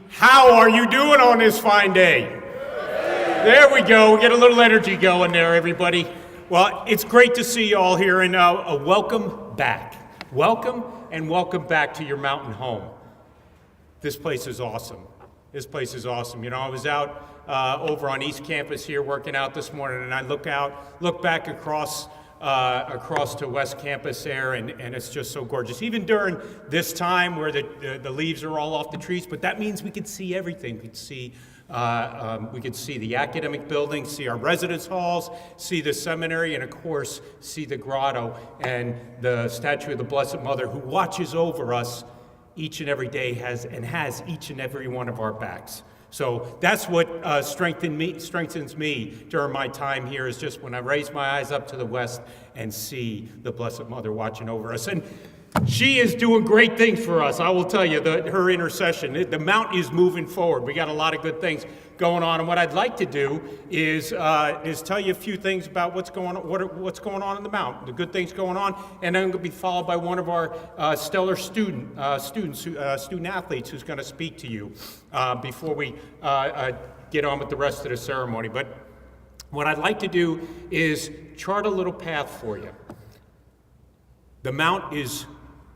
How are you doing on this fine day? There we go. We get a little energy going there, everybody. Well, it's great to see you all here, and welcome back. Welcome back to your mountain home. This place is awesome. This place is awesome. You know, I was out over on East Campus here working out this morning, and I look back across to West Campus there, and it's just so gorgeous. Even during this time where the leaves are all off the trees, but that means we could see everything. We could see the academic buildings, see our residence halls, see the seminary, and of course, see the grotto and the statue of the Blessed Mother who watches over us each and every day has each and every one of our backs. So that's what strengthens me during my time here, is just when I raise my eyes up to the west and see the Blessed Mother watching over us. And she is doing great things for us. I will tell you, her intercession, the mount is moving forward. We got a lot of good things going on. And what I'd like to do is tell you a few things about what's going on in the mount, the good things going on. And then I'm going to be followed by one of our stellar student athletes who's going to speak to you before we get on with the rest of the ceremony. But what I'd like to do is chart a little path for you. The mount is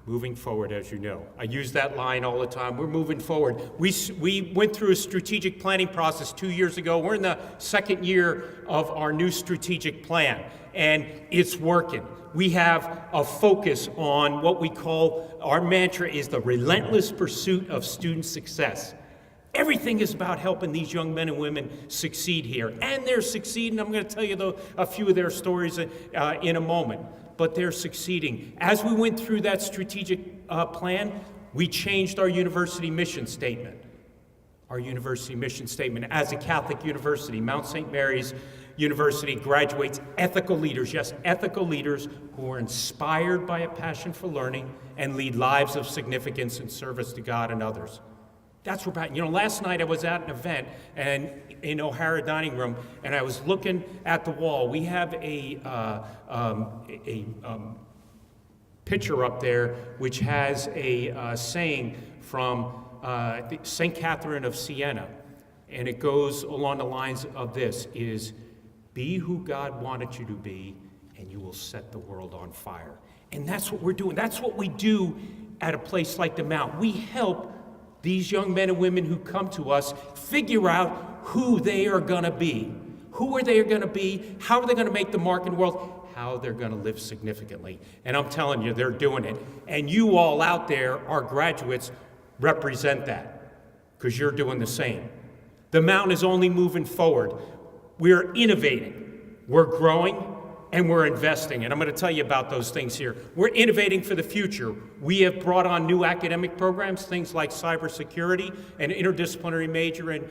moving forward, as you know. I use that line all the time. We're moving forward. We went through a strategic planning process 2 years ago. We're in the second year of our new strategic plan, and it's working. We have a focus on what we call, our mantra is the relentless pursuit of student success. Everything is about helping these young men and women succeed here, and they're succeeding. I'm going to tell you a few of their stories in a moment. But they're succeeding. As we went through that strategic plan, we changed our university mission statement. Our university mission statement, as a Catholic university, Mount St. Mary's University graduates ethical leaders, yes, ethical leaders who are inspired by a passion for learning and lead lives of significance and service to God and others. That's what we're about. You know, last night I was at an event and in O'Hara dining room, and I was looking at the wall. We have a picture up there which has a saying from St. Catherine of Siena, and it goes along the lines of this: is be who God wanted you to be, and you will set the world on fire. And that's what we're doing. That's what we do at a place like the Mount. We help these young men and women who come to us figure out who they are going to be. Who are they going to be? How are they going to make the mark in the world? How they're going to live significantly. And I'm telling you, they're doing it. And you all out there, our graduates, represent that, because you're doing the same. The Mount is only moving forward. We're innovating. We're growing. And we're investing, and I'm going to tell you about those things here. We're innovating for the future. We have brought on new academic programs, things like cybersecurity, an interdisciplinary major in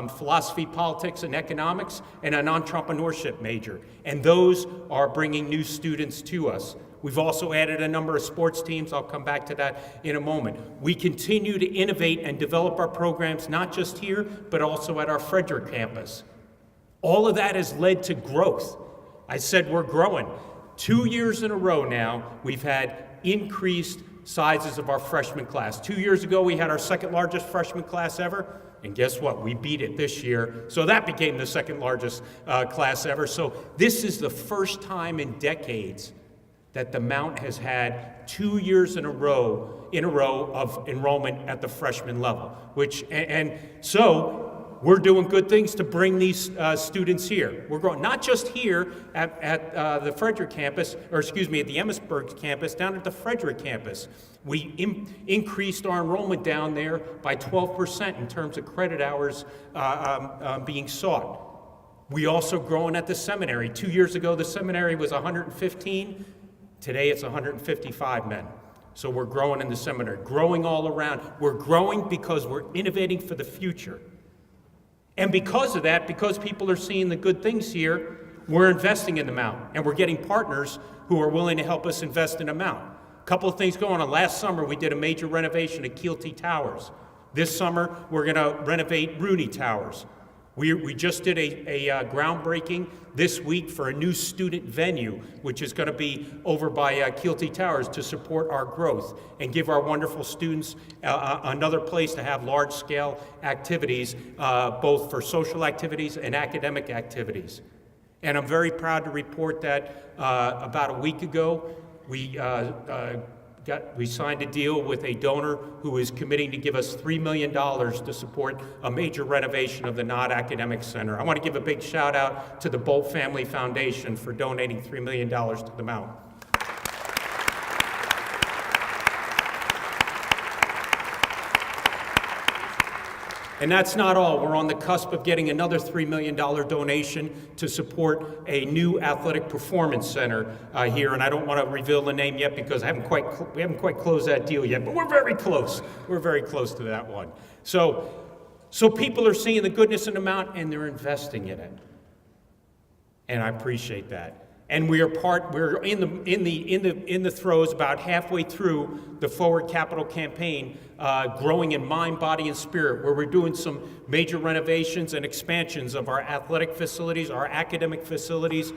philosophy, politics, and economics, and an entrepreneurship major. And those are bringing new students to us. We've also added a number of sports teams. I'll come back to that in a moment. We continue to innovate and develop our programs, not just here, but also at our Frederick campus. All of that has led to growth. I said we're growing. 2 years in a row now, we've had increased sizes of our freshman class. 2 years ago, we had our second largest freshman class ever, and guess what? We beat it this year, so that became the second largest class ever. So this is the first time in decades that the Mount has had 2 years in a row of enrollment at the freshman level, so we're doing good things to bring these students here. We're growing, not just here at the Frederick campus, at the Emmitsburg campus, down at the Frederick campus. We increased our enrollment down there by 12% in terms of credit hours being sought. We also growing at the seminary. 2 years ago, the seminary was 115. Today, it's 155 men. So we're growing in the seminary, growing all around. We're growing because we're innovating for the future. And because of that, because people are seeing the good things here, we're investing in the Mount, and we're getting partners who are willing to help us invest in the Mount. A couple of things going on. Last summer, we did a major renovation at Keelty Towers. This summer, we're going to renovate Rooney Towers. We just did a groundbreaking this week for a new student venue, which is going to be over by Keelty Towers to support our growth and give our wonderful students another place to have large-scale activities, both for social activities and academic activities. And I'm very proud to report that about a week ago, we signed a deal with a donor who is committing to give us $3 million to support a major renovation of the Nod Academic Center. I want to give a big shout out to the Bolt Family Foundation for donating $3 million to the Mount. And that's not all. We're on the cusp of getting another $3 million donation to support a new athletic performance center here. And I don't want to reveal the name yet because we haven't quite closed that deal yet, but we're very close. We're very close to that one. So people are seeing the goodness in the Mount and they're investing in it. And I appreciate that. And we're in the throes, about halfway through the Forward Capital campaign, growing in mind, body, and spirit, where we're doing some major renovations and expansions of our athletic facilities, our academic facilities,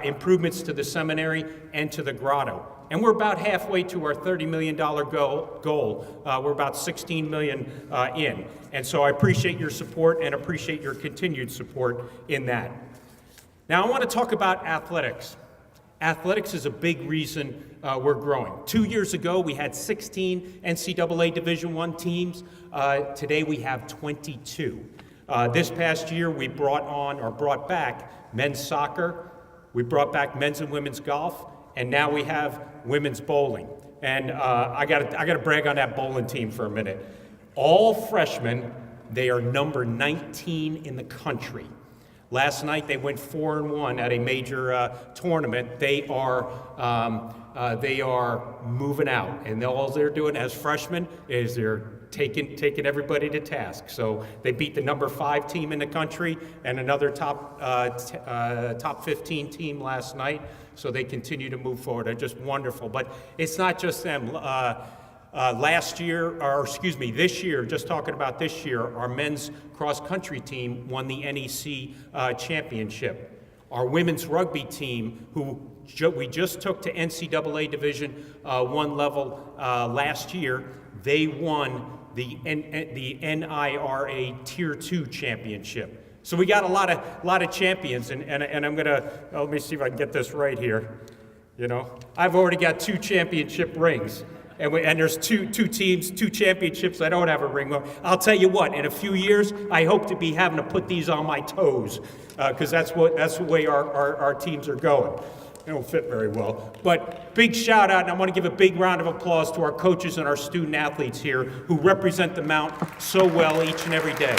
improvements to the seminary and to the grotto. And we're about halfway to our $30 million goal. We're about $16 million in. And so I appreciate your support and appreciate your continued support in that. Now, I want to talk about athletics. Athletics is a big reason we're growing. 2 years ago, we had 16 NCAA Division I teams. Today, we have 22. This past year, we brought back men's soccer, we brought back men's and women's golf, and now we have women's bowling. And I got to brag on that bowling team for a minute. All freshmen, they are number 19 in the country. Last night they went 4-1 at a major tournament. They are moving out, and all they're doing as freshmen is they're taking everybody to task. So they beat the number 5 team in the country and another top 15 team last night. So they continue to move forward. They're just wonderful. But it's not just them. This year, just talking about this year, our men's cross-country team won the NEC championship. Our women's rugby team, who we just took to NCAA Division I level last year, they won the NIRA Tier 2 championship. So we got a lot of champions, and I'm gonna, let me see if I can get this right here. You know, I've already got 2 championship rings. And there's two teams, 2 championships. I don't have a ring. I'll tell you what, in a few years, I hope to be having to put these on my toes because that's the way our teams are going. They don't fit very well. But big shout out, and I want to give a big round of applause to our coaches and our student athletes here who represent the Mount so well each and every day.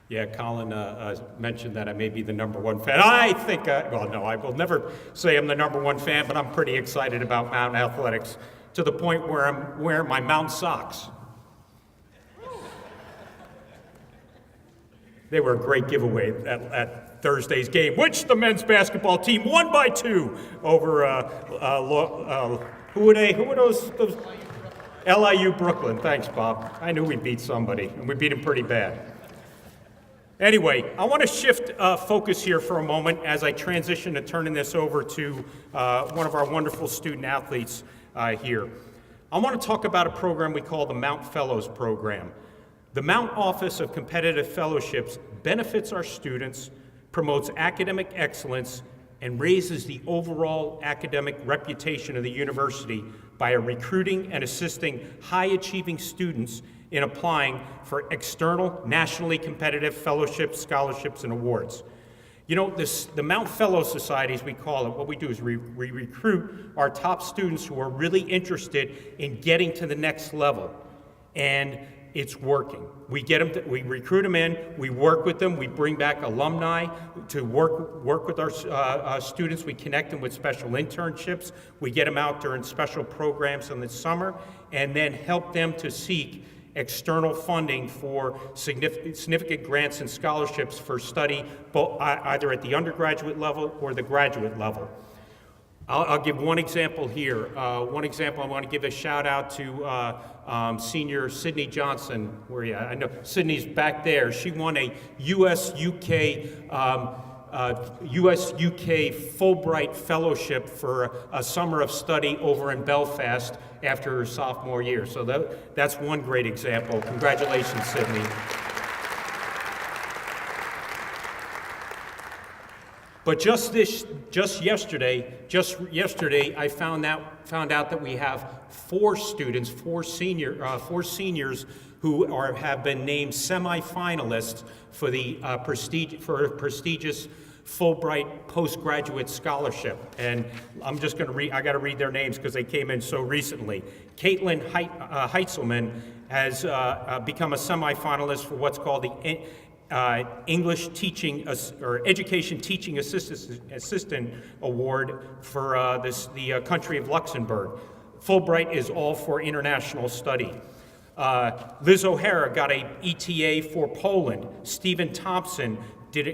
Yeah, Colin mentioned that I may be the number 1 fan. I think, I will never say I'm the number 1 fan, but I'm pretty excited about Mount Athletics to the point where I'm wearing my Mount socks. They were a great giveaway at Thursday's game, which the men's basketball team won by 2 over, who were those? LIU Brooklyn. Thanks, Bob. I knew we beat somebody, and we beat them pretty bad. Anyway, I want to shift focus here for a moment as I transition to turning this over to one of our wonderful student athletes here. I want to talk about a program we call the Mount Fellows Program. The Mount Office of Competitive Fellowships benefits our students, promotes academic excellence, and raises the overall academic reputation of the university by recruiting and assisting high-achieving students in applying for external, nationally competitive fellowships, scholarships, and awards. You know, the Mount Fellow Societies, we call it, what we do is we recruit our top students who are really interested in getting to the next level, and it's working. We recruit them in, we work with them, we bring back alumni to work with our students, we connect them with special internships, we get them out during special programs in the summer, and then help them to seek external funding for significant grants and scholarships for study, both either at the undergraduate level or the graduate level. I'll give one example here. One example, I want to give a shout out to senior Sydney Johnson. Where are you? I know Sydney's back there. She won a US-UK Fulbright Fellowship for a summer of study over in Belfast after her sophomore year. So that's one great example. Congratulations, Sydney. But just yesterday, I found out that we have four seniors who have been named semifinalists for the prestigious Fulbright postgraduate scholarship. And I'm just going to read. I got to read their names because they came in so recently. Caitlin Heitzelman has become a semifinalist for what's called the English Teaching or Education Teaching Assistant Award for the country of Luxembourg. Fulbright is all for international study. Liz O'Hara got an ETA for Poland. Stephen Thompson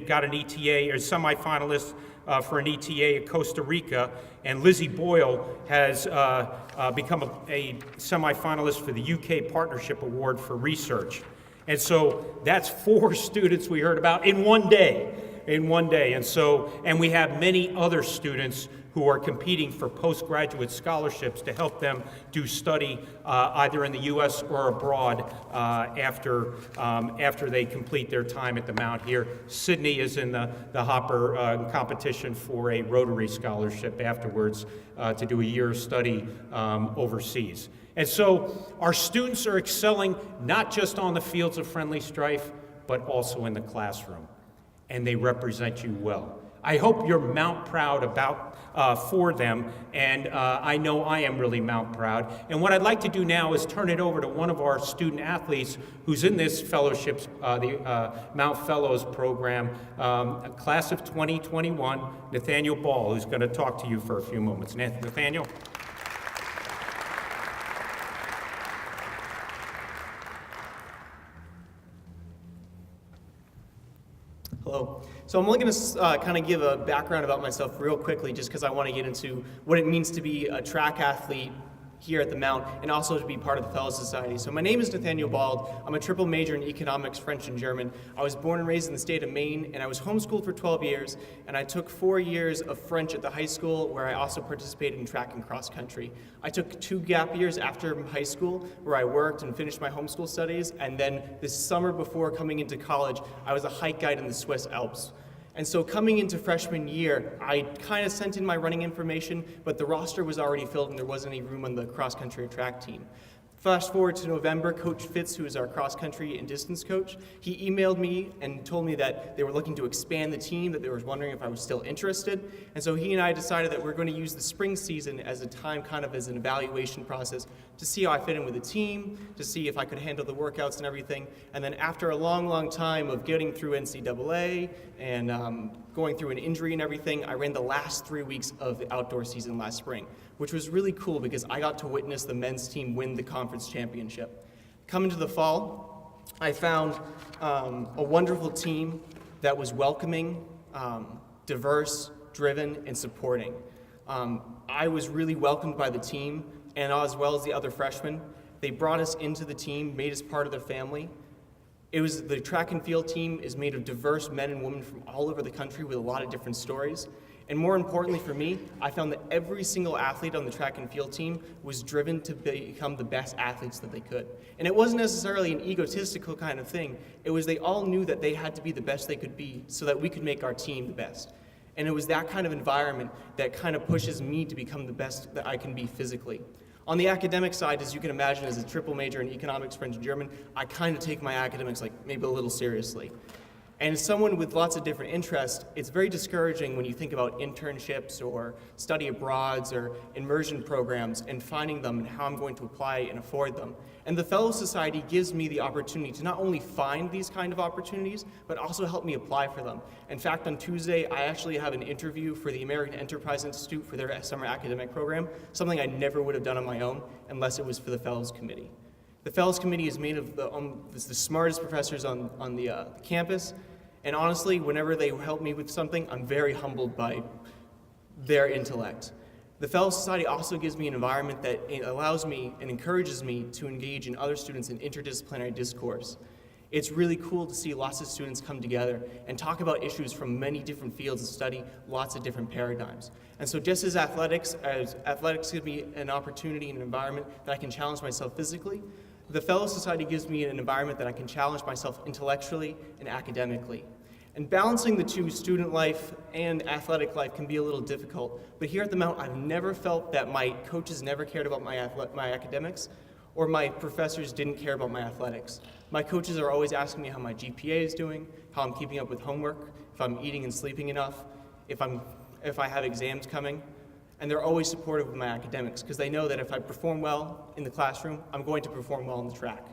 got an ETA or semifinalist for an ETA at Costa Rica, and Lizzie Boyle has become a semifinalist for the UK Partnership Award for Research. And so that's four students we heard about in one day. And we have many other students who are competing for postgraduate scholarships to help them do study either in the U.S. or abroad after they complete their time at the Mount here. Sydney is in the Hopper competition for a Rotary scholarship afterwards to do a year of study overseas. And so our students are excelling not just on the fields of friendly strife, but also in the classroom. And they represent you well. I hope you're Mount proud for them, and I know I am really Mount proud. And what I'd like to do now is turn it over to one of our student athletes who's in this fellowships, the Mount Fellows program, class of 2021, Nathaniel Ball, who's going to talk to you for a few moments. Nathaniel? Hello. So I'm only going to kind of give a background about myself real quickly just because I want to get into what it means to be a track athlete here at the Mount and also to be part of the Fellows Society. So my name is Nathaniel Bald. I'm a triple major in economics, French, and German. I was born and raised in the state of Maine, and I was homeschooled for 12 years, and I took 4 years of French at the high school where I also participated in track and cross country. I took 2 gap years after high school where I worked and finished my homeschool studies, and then this summer before coming into college, I was a hike guide in the Swiss Alps. And so coming into freshman year, I kind of sent in my running information, but the roster was already filled and there wasn't any room on the cross-country or track team. Fast forward to November, Coach Fitz, who is our cross-country and distance coach, he emailed me and told me that they were looking to expand the team, that they were wondering if I was still interested. And so he and I decided that we're going to use the spring season as a time kind of as an evaluation process to see how I fit in with the team, to see if I could handle the workouts and everything. And then after a long, long time of getting through NCAA and going through an injury and everything, I ran the last 3 weeks of the outdoor season last spring, which was really cool because I got to witness the men's team win the conference championship. Coming to the fall, I found a wonderful team that was welcoming, diverse, driven, and supporting. I was really welcomed by the team, and as well as the other freshmen. They brought us into the team, made us part of their family. The track and field team is made of diverse men and women from all over the country with a lot of different stories. And more importantly for me, I found that every single athlete on the track and field team was driven to become the best athletes that they could. And it wasn't necessarily an egotistical kind of thing. It was they all knew that they had to be the best they could be so that we could make our team the best. And it was that kind of environment that kind of pushes me to become the best that I can be physically. On the academic side, as you can imagine, as a triple major in economics, French, and German, I kind of take my academics like maybe a little seriously. And as someone with lots of different interests, it's very discouraging when you think about internships or study abroads or immersion programs and finding them and how I'm going to apply and afford them. And the Fellows Society gives me the opportunity to not only find these kind of opportunities, but also help me apply for them. In fact, on Tuesday, I actually have an interview for the American Enterprise Institute for their summer academic program, something I never would have done on my own unless it was for the Fellows Committee. The Fellows Committee is made of the smartest professors on the campus, and honestly, whenever they help me with something, I'm very humbled by their intellect. The Fellow Society also gives me an environment that allows me and encourages me to engage in other students in interdisciplinary discourse. It's really cool to see lots of students come together and talk about issues from many different fields and study lots of different paradigms. And so just as athletics gives me an opportunity and an environment that I can challenge myself physically, the Fellow Society gives me an environment that I can challenge myself intellectually and academically. And balancing the two, student life and athletic life, can be a little difficult. But here at the Mount, I've never felt that my coaches never cared about my academics, or my professors didn't care about my athletics. My coaches are always asking me how my GPA is doing, how I'm keeping up with homework, if I'm eating and sleeping enough, if I have exams coming. And they're always supportive of my academics, because they know that if I perform well in the classroom, I'm going to perform well on the track.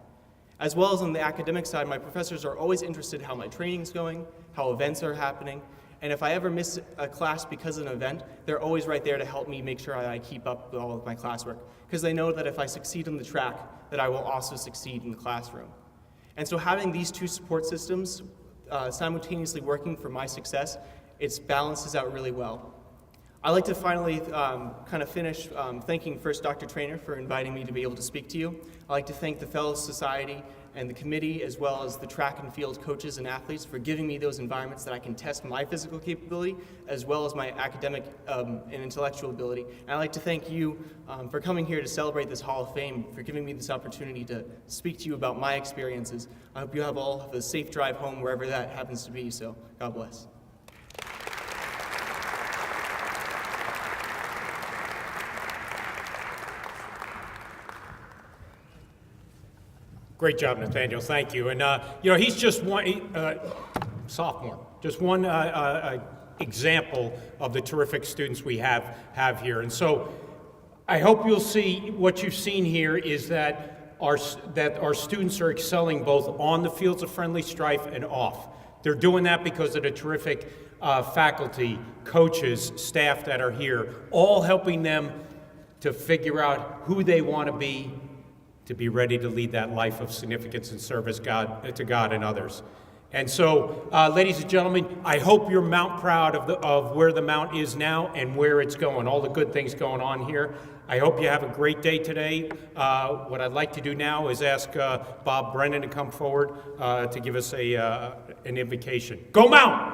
As well as on the academic side, my professors are always interested in how my training's going, how events are happening, and if I ever miss a class because of an event, they're always right there to help me make sure I keep up with all of my classwork, because they know that if I succeed on the track, that I will also succeed in the classroom. And so having these two support systems simultaneously working for my success, it balances out really well. I'd like to finally kind of finish thanking first Dr. Trainor for inviting me to be able to speak to you. I'd like to thank the Fellow Society and the committee, as well as the track and field coaches and athletes, for giving me those environments that I can test my physical capability, as well as my academic and intellectual ability. And I'd like to thank you for coming here to celebrate this Hall of Fame, for giving me this opportunity to speak to you about my experiences. I hope you all have a safe drive home wherever that happens to be, so God bless. Great job, Nathaniel. Thank you. And he's just one sophomore, just one example of the terrific students we have here. And so, I hope you'll see what you've seen here is that our students are excelling both on the fields of friendly strife and off. They're doing that because of the terrific faculty, coaches, staff that are here, all helping them to figure out who they want to be ready to lead that life of significance and service to God and others. And so, ladies and gentlemen, I hope you're Mount proud of where the Mount is now and where it's going, all the good things going on here. I hope you have a great day today. What I'd like to do now is ask Bob Brennan to come forward to give us an invocation. Go Mount!